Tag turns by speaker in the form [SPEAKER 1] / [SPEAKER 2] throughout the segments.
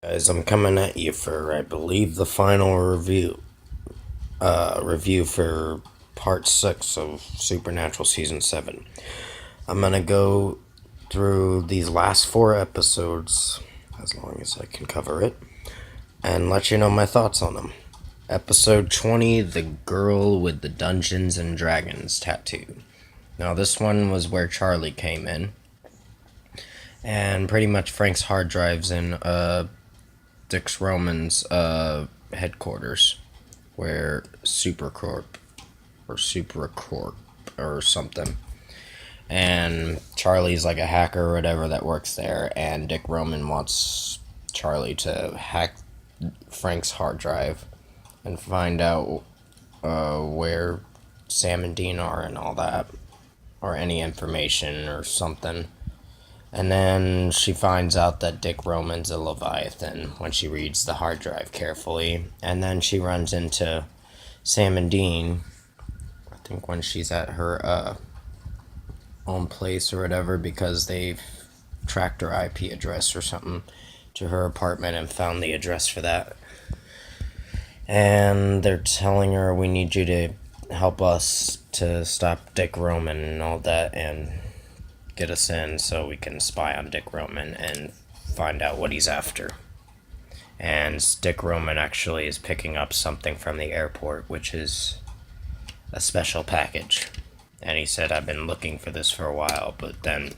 [SPEAKER 1] Guys, I'm coming at you for, I believe, the final review for part 6 of Supernatural Season 7. I'm gonna go through these last 4 episodes, as long as I can cover it, and let you know my thoughts on them. Episode 20, The Girl with the Dungeons and Dragons Tattoo. Now, this one was where Charlie came in, and pretty much Frank's hard drive's in, Dix Roman's headquarters, where Supercorp or something, and Charlie's like a hacker or whatever that works there, and Dick Roman wants Charlie to hack Frank's hard drive and find out where Sam and Dean are and all that, or any information or something. And then she finds out that Dick Roman's a Leviathan when she reads the hard drive carefully. And then she runs into Sam and Dean, I think when she's at her own place or whatever, because they've tracked her IP address or something to her apartment and found the address for that. And they're telling her, we need you to help us to stop Dick Roman and all that, and get us in so we can spy on Dick Roman and find out what he's after. And Dick Roman actually is picking up something from the airport, which is a special package. And he said, I've been looking for this for a while, but then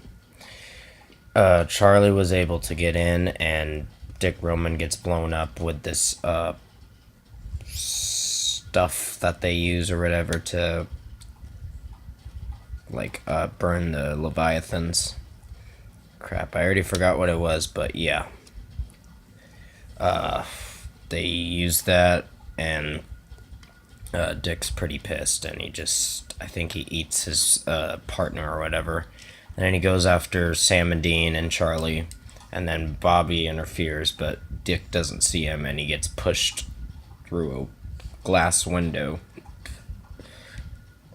[SPEAKER 1] Charlie was able to get in, and Dick Roman gets blown up with this stuff that they use or whatever to burn the Leviathans. Crap, I already forgot what it was, but yeah. They use that, and Dick's pretty pissed, and I think he eats his partner or whatever. And then he goes after Sam and Dean and Charlie, and then Bobby interferes, but Dick doesn't see him, and he gets pushed through a glass window,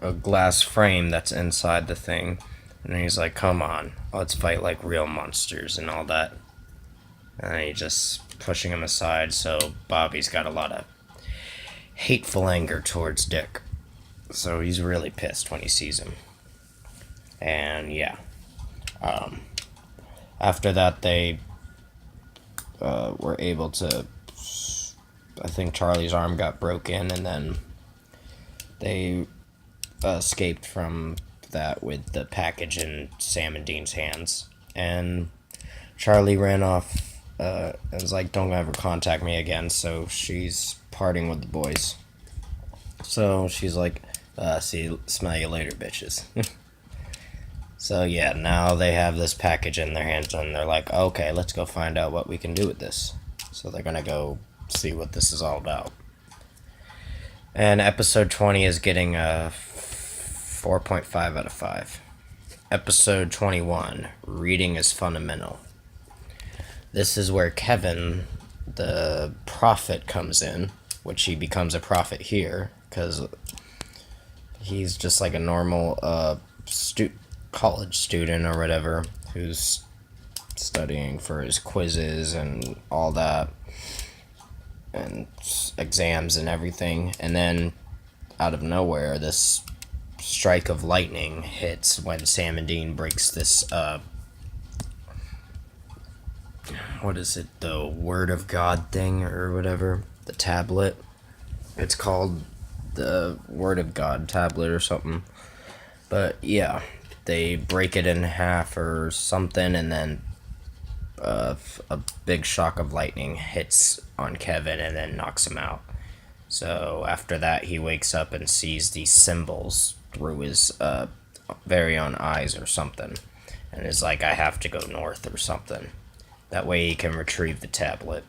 [SPEAKER 1] a glass frame that's inside the thing. And he's like, come on, let's fight like real monsters and all that. And he just pushing him aside, so Bobby's got a lot of hateful anger towards Dick. So he's really pissed when he sees him. And yeah. After that, they were able to, I think Charlie's arm got broken, and then they escaped from that with the package in Sam and Dean's hands. And Charlie ran off and was like, don't ever contact me again. So she's parting with the boys. So she's like, smell you later, bitches. So yeah, now they have this package in their hands, and they're like, okay, let's go find out what we can do with this. So they're gonna go see what this is all about. And episode 20 is getting a 4.5 out of 5. Episode 21, Reading is Fundamental. This is where Kevin, the prophet, comes in, which he becomes a prophet here, because he's just like a normal college student or whatever, who's studying for his quizzes and all that, and exams and everything. And then, out of nowhere, this strike of lightning hits when Sam and Dean breaks this, what is it, the Word of God thing or whatever, the tablet. It's called the Word of God tablet or something. But yeah, they break it in half or something, and then a big shock of lightning hits on Kevin and then knocks him out. So after that, he wakes up and sees these symbols through his very own eyes or something, and is like, I have to go north or something. That way he can retrieve the tablet.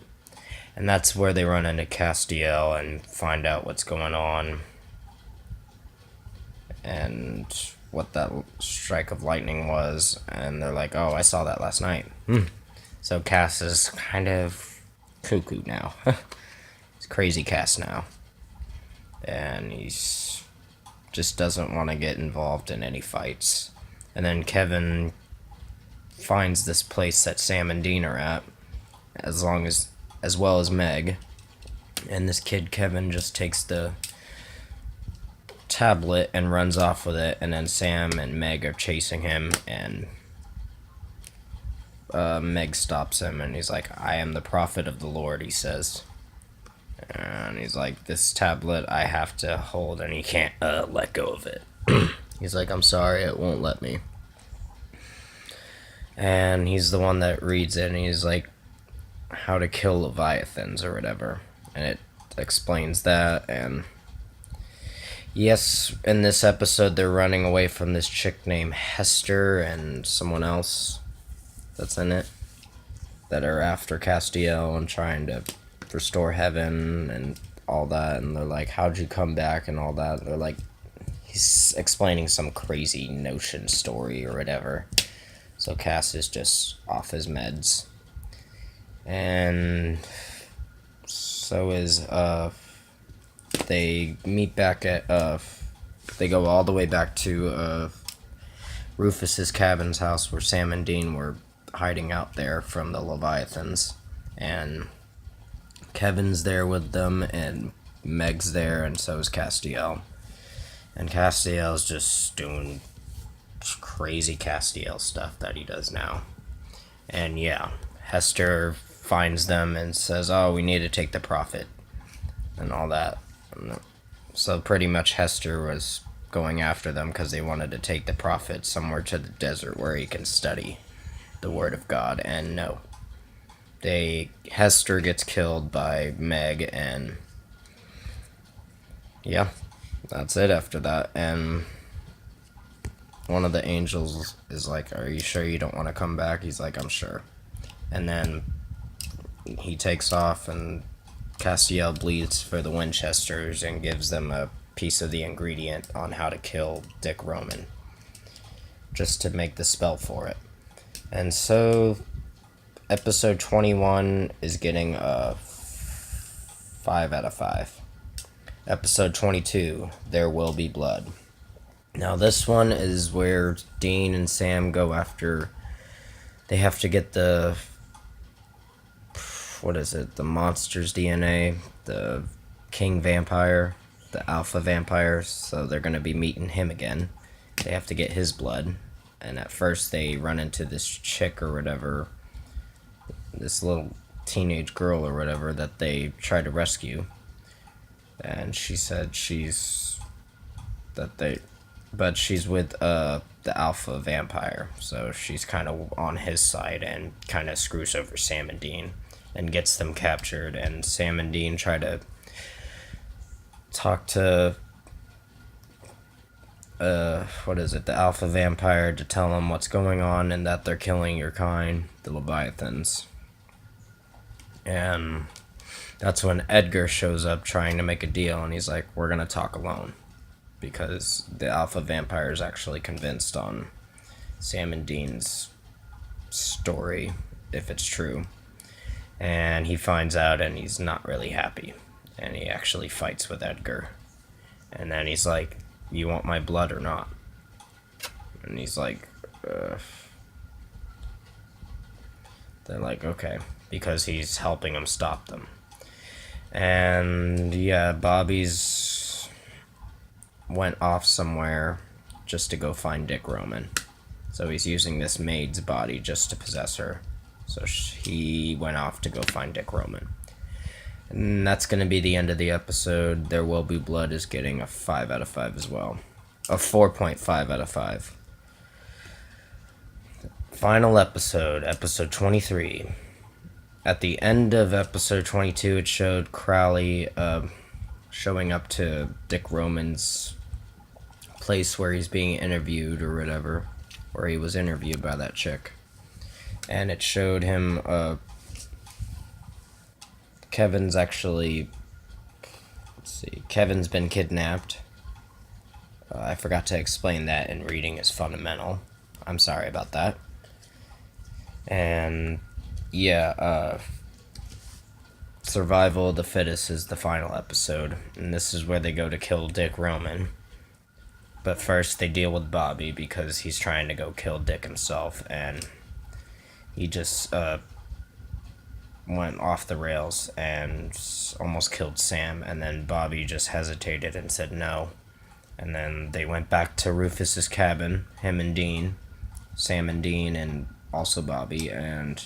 [SPEAKER 1] And that's where they run into Castiel and find out what's going on and what that strike of lightning was. And they're like, oh, I saw that last night. So Cass is kind of cuckoo now. He's crazy Cass now. And he's just doesn't want to get involved in any fights. And then Kevin finds this place that Sam and Dean are at, as long as as well as Meg. And this kid Kevin just takes the tablet and runs off with it, and then Sam and Meg are chasing him, and Meg stops him, and he's like, "I am the prophet of the Lord," he says. And he's like, "This tablet I have to hold," and he can't let go of it. He's like, "I'm sorry, it won't let me." And he's the one that reads it, and he's like, "How to kill Leviathans," or whatever. And it explains that, and yes, in this episode, they're running away from this chick named Hester and someone else that's in it that are after Castiel and trying to restore heaven and all that. And they're like, "How'd you come back?" and all that. And they're like, he's explaining some crazy notion story or whatever. So Cass is just off his meds. And so is, they meet back at, they go all the way back to, Rufus's cabin's house where Sam and Dean were hiding out there from the Leviathans. And Kevin's there with them, and Meg's there, and so is Castiel. And Castiel's just doing crazy Castiel stuff that he does now. And yeah, Hester finds them and says, "Oh, we need to take the prophet," and all that. And so pretty much Hester was going after them because they wanted to take the prophet somewhere to the desert where he can study the word of God. And no, Hester gets killed by Meg, and yeah, that's it after that. And one of the angels is like, "Are you sure you don't want to come back?" He's like, "I'm sure." And then he takes off, and Castiel bleeds for the Winchesters and gives them a piece of the ingredient on how to kill Dick Roman, just to make the spell for it. And so episode 21 is getting a 5 out of 5. Episode 22, There Will Be Blood. Now this one is where Dean and Sam go after, they have to get the, what is it, the monster's DNA, the king vampire, the alpha vampire, so they're going to be meeting him again. They have to get his blood, and at first they run into this chick or whatever, this little teenage girl or whatever that they try to rescue, and she said she's with the alpha vampire, so she's kind of on his side and kind of screws over Sam and Dean and gets them captured. And Sam and Dean try to talk to the alpha vampire to tell them what's going on and that they're killing your kind, the Leviathans. And that's when Edgar shows up trying to make a deal, and he's like, "We're gonna talk alone," because the alpha vampire is actually convinced on Sam and Dean's story, if it's true. And he finds out, and he's not really happy, and he actually fights with Edgar. And then he's like, "You want my blood or not?" And he's like, they're like, "Okay," because he's helping him stop them. And yeah, Bobby's went off somewhere just to go find Dick Roman. So he's using this maid's body just to possess her. So he went off to go find Dick Roman. And that's going to be the end of the episode. There Will Be Blood is getting a 5 out of 5 as well. A 4.5 out of 5. Final episode, episode 23. At the end of episode 22, it showed Crowley showing up to Dick Roman's place where he's being interviewed or whatever, where he was interviewed by that chick. And it showed him, Kevin's been kidnapped. I forgot to explain that, and reading is fundamental. I'm sorry about that. And yeah, Survival of the Fittest is the final episode, and this is where they go to kill Dick Roman. But first they deal with Bobby because he's trying to go kill Dick himself, and he just went off the rails and almost killed Sam, and then Bobby just hesitated and said no. And then they went back to Rufus's cabin, him and Dean, Sam and Dean, and also Bobby, and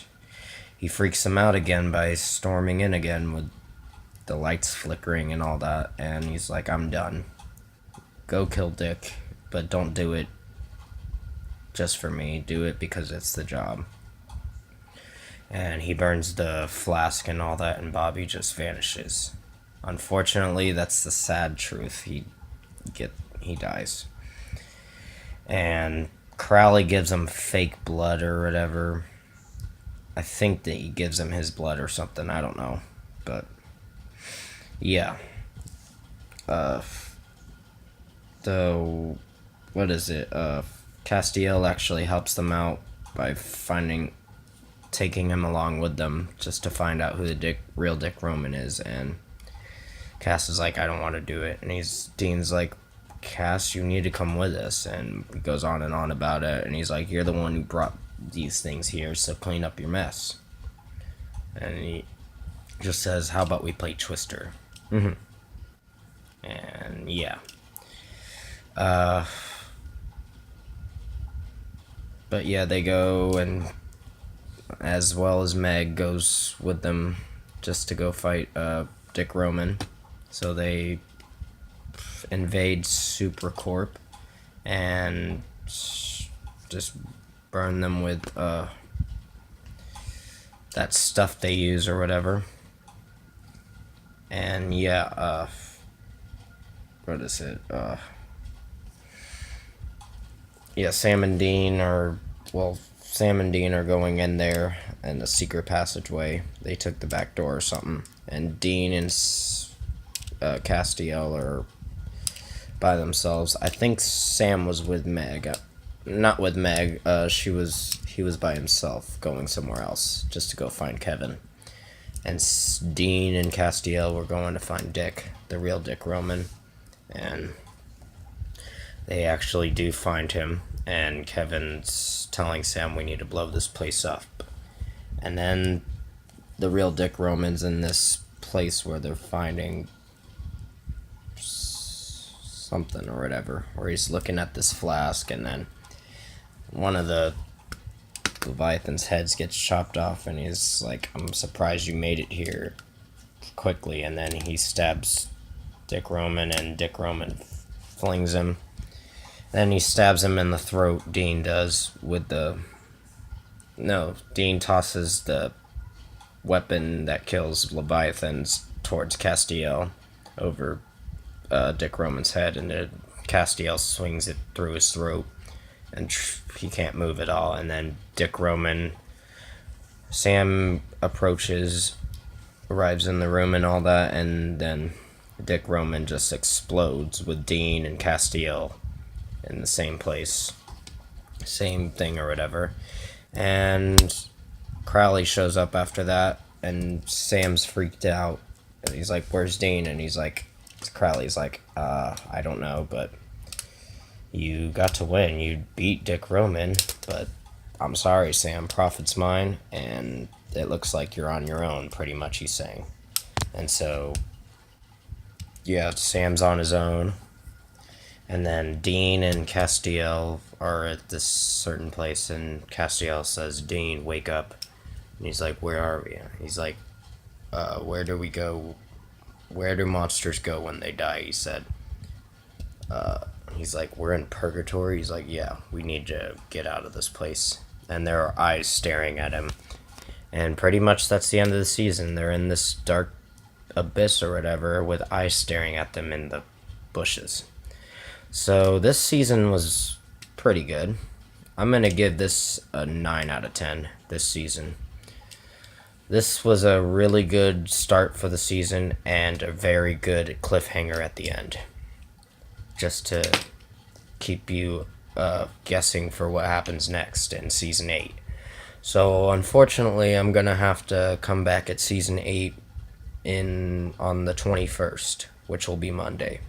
[SPEAKER 1] he freaks them out again by storming in again with the lights flickering and all that, and he's like, I'm done. Go kill Dick, but don't do it just for me. Do it because it's the job. And he burns the flask and all that, and Bobby just vanishes. Unfortunately, that's the sad truth. He dies. And Crowley gives him fake blood or whatever. I think that he gives him his blood or something. I don't know. But, yeah. What is it? Castiel actually helps them out by taking him along with them just to find out who the real Dick Roman is. And Cass is like, I don't want to do it. And Dean's like, Cass, you need to come with us. And he goes on and on about it. And he's like, you're the one who brought these things here, so clean up your mess. And he just says, how about we play Twister? And yeah. But yeah, they go, and as well as Meg goes with them just to go fight Dick Roman. So they invade Supercorp and just burn them with that stuff they use or whatever. And yeah, what is it? Yeah, Sam and Dean are going in there in the secret passageway. They took the back door or something. And Dean and Castiel are by themselves. I think Sam was with Meg. Not with Meg. He was by himself, going somewhere else just to go find Kevin. And Dean and Castiel were going to find Dick, the real Dick Roman. And they actually do find him. And Kevin's telling Sam, we need to blow this place up. And then the real Dick Roman's in this place where they're finding something or whatever, where he's looking at this flask, and then one of the Leviathan's heads gets chopped off, and he's like, I'm surprised you made it here quickly. And then he stabs Dick Roman, and Dick Roman flings him. Then he stabs him in the throat, Dean does, Dean tosses the weapon that kills Leviathans towards Castiel over Dick Roman's head, and Castiel swings it through his throat, and he can't move at all. And then Sam arrives in the room and all that, and then Dick Roman just explodes with Dean and Castiel in the same place, same thing or whatever. And Crowley shows up after that, and Sam's freaked out, and he's like, where's Dean? And Crowley's like, I don't know, but you got to win. You beat Dick Roman, but I'm sorry, Sam, Prophet's mine, and it looks like you're on your own, pretty much, he's saying. And so, yeah, Sam's on his own. And then Dean and Castiel are at this certain place, and Castiel says, Dean, wake up. And he's like, where are we? He's like, where do we go? Where do monsters go when they die? He said. He's like, we're in purgatory? He's like, yeah, we need to get out of this place. And there are eyes staring at him. And pretty much that's the end of the season. They're in this dark abyss or whatever with eyes staring at them in the bushes. So this season was pretty good. I'm going to give this a 9 out of 10 this season. This was a really good start for the season and a very good cliffhanger at the end. Just to keep you guessing for what happens next in season 8. So unfortunately, I'm going to have to come back at season 8 on the 21st, which will be Monday.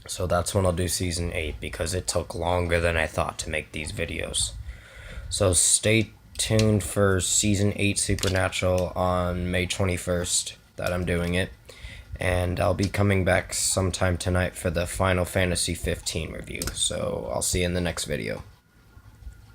[SPEAKER 1] So that's when I'll do season 8, because it took longer than I thought to make these videos. So stay tuned for Season 8 Supernatural on May 21st that I'm doing it. And I'll be coming back sometime tonight for the Final Fantasy 15 review. So I'll see you in the next video.